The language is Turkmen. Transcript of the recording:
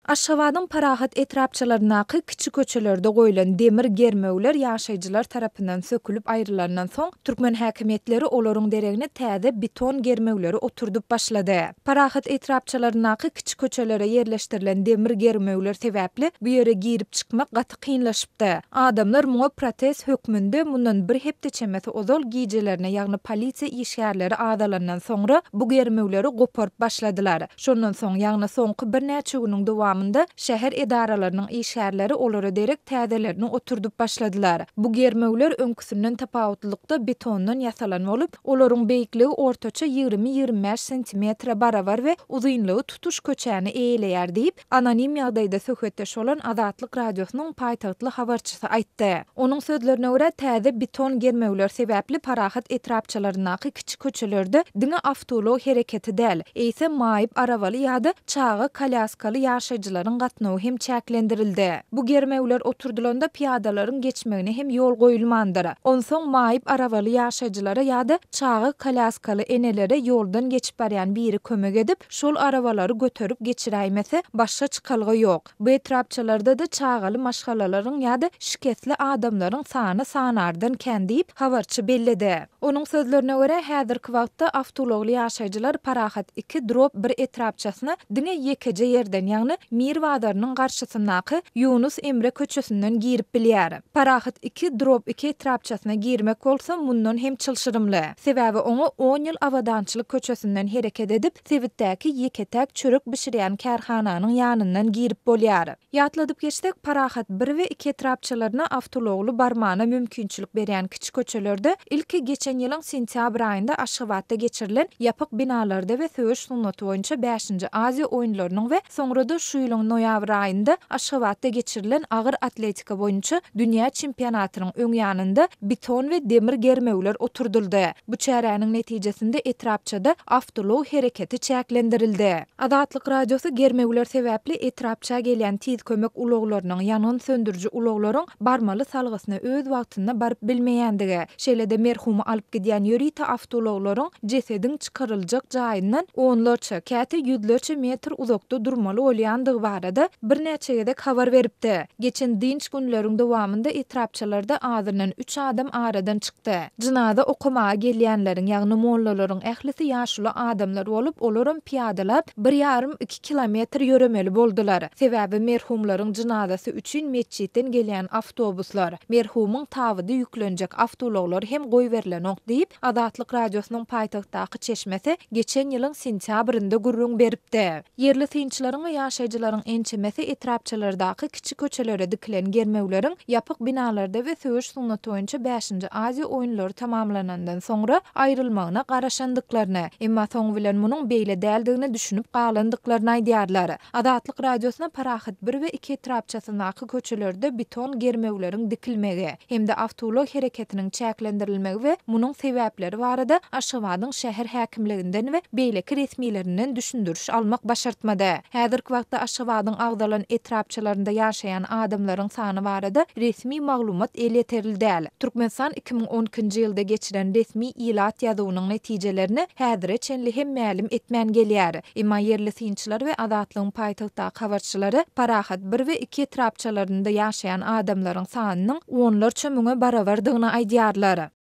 Aşgabadyň Parahat etrapçalaryndaky kiçi köçelerde goýlan demir germewler ýaşaýjylar tarapyndan sökülip aýrylandan soň türkmen häkimiýetleri olaryň deregine täze beton germewleri oturdyp başlady. Parahat etrapçalaryndaky kiçi köçelere ýerleşdirilen demir germewler sebäpli bu ýere girip çykmak gaty kynlaşypdy. Adamlar muňa protest hökmünde mundan bir hepde çemesi ozal gijelerine ýagny polisiýa işgärleri adalandan soňra bu germewleri goparyp başladylar. Şondan soň ýagny soňky bir näçe günüň dowamında şäher edaralarynyň işgärleri olary derek täzelerini oturdyp başladylar. Bu germewler öňküsünden tapawutlykda betondan ýasalan bolup, olaryň beýikligi ortaça 20-25 sm barabar we uzunlygy tutuş köçäni eýleýär diýip anonim ýagdaýda söhbetdeş bolan Azatlyk radiosynyň paýtagtly habarçysy aýtdy. Onuň sözlerine görä täze beton germewler sebäpli Parahat etrapçalaryndaky kiçi köçelerde diňe awtolog hereketi däl, eýse maýyp arabaly ýa-da çağı kalyaskaly ýaşaýjylaryň gatnawy hem çäklendirildi. Bu germewler oturdylanda piýadalaryň geçmegine hem ýol goýulmandyr. Onsoň maýyp arabaly ýaşaýjylara ýa-da çağı kalyaskaly enelere ýoldan geçip barýan biri kömek edip, şol arabalary göterip geçiräýmese başga çykalgy ýok. Bu etrapçalarda da çağaly maşgalalaryň ýa-da şikestli adamlaryň sany sanardan kän diýip habarçy belledi. Onuň sözlerine görä häzirki wagtda awtologly ýaşaýjylar Parahat 2 drop bir etrapçasyna diňe ýekeje ýerden ýagny Mir wadarynyň garşysyndaky Yunus Emre köçesinden girip bilýär. Parahat 2 drop 2 etrapçasyna girmek bolsa mundan hem çylşyrymly. Sebäbi oňa 10 ýyl awadançylyk köçesinden hereket edip, Sewitdäki ýeketäk çörek bişirýän kärhananyň ýanyndan girip bolýar. Ýatladyp geçsek, Parahat 1 we 2 etrapçalaryna awtologly barmana mümkinçilik berýän kiçi köçelerde ilki geçen ýylyň sentýabr aýynda Aşgabadda geçirilen ýapyk binalarda we söwüş sunnaty boýunça 5-nji Aziýa oýunlarynyň we soňrada şu ýylyň noýabr aýynda Aşgabadda geçirilen agyr atletika boýunça dünýä çempionatynyň öň ýanynda beton we demir germewler oturdyldy. Bu çäräniň netijesinde etrapçada awtolog hereketi çäklendirildi. Azatlyk radiosy germewler sebäpli etrapça gelýän tiz kömek ulaglarynyň ýanyň söndürji ulaglaryň barmaly salgysyna öz wagtynda baryp bilmeýändigi, şeýle-de merhumy alyp gidýän ýörite awtologlaryň jesediň çykaryljak jaýyndan onlarça, käte ýüzlerçe metr uzakda durmaly bolýandygy barada bir näçe gedek habar beripdi. Geçen dinç günleriň dowamında etrapçalarda azyndan 3 adam aradan çykdy. Jynada okumaga gelýänleriň ýagny mollalaryň ählisi ýaşly adamlar bolup, olaryň piýadalap 1,5-2 kilometr ýöremeli boldular. Sebäbi merhumlaryň jynazasy üçin meçhitden gelýän awtobuslar, merhumyň tabydy ýüklenjek awtologlar hem goýberlenok diýip Azatlyk radiosynyň paýtagtdaky çeşmesi geçen ýylyň sentýabrynda gurrun beripdi. Yerli synçylaryň we ýaşaýjylaryň ençemesi etrapçalardaky kiçi köçelere dikilen germewleriň ýapyk binalarda we söwüş sunnaty boýunça 5-nji Aziýa oýunlary tamamlanandan soňra aýrylmagyna garaşandyklaryny, emma soň bilen munyň beýle däldigini düşünüp galandyklaryny aýdýarlar. Azatlyk radiosyna Parahat 1 we 2 etrapçasyndaky köçelerde beton germewleriň dikilmegi hemde awtolog hereketiniň çäklendirilmegi we munyň sebäpleri barada Aşgabadyň şäher häkimliginden we beýleki resmiýlerinden düşündürüş almak başartmady. Häzirki wagtda Aşgabadyň agdalan etrapçalarynda ýaşaýan adamlaryň sany barada resmi maglumat el yeterildi däl. Türkmenistan 2012-nji ýylda geçiren resmi ilat ýazywynyň netijelerini häzirçe hem mälim etmän gelýär. Emma yerli synçylar we Azatlygyň paýtagtdaky habarçylary Parahat 1 we 2 etrapçalarynda ýaşaýan adamlaryň sanynyň onlarça müňe barabardygyny aýdýarlar.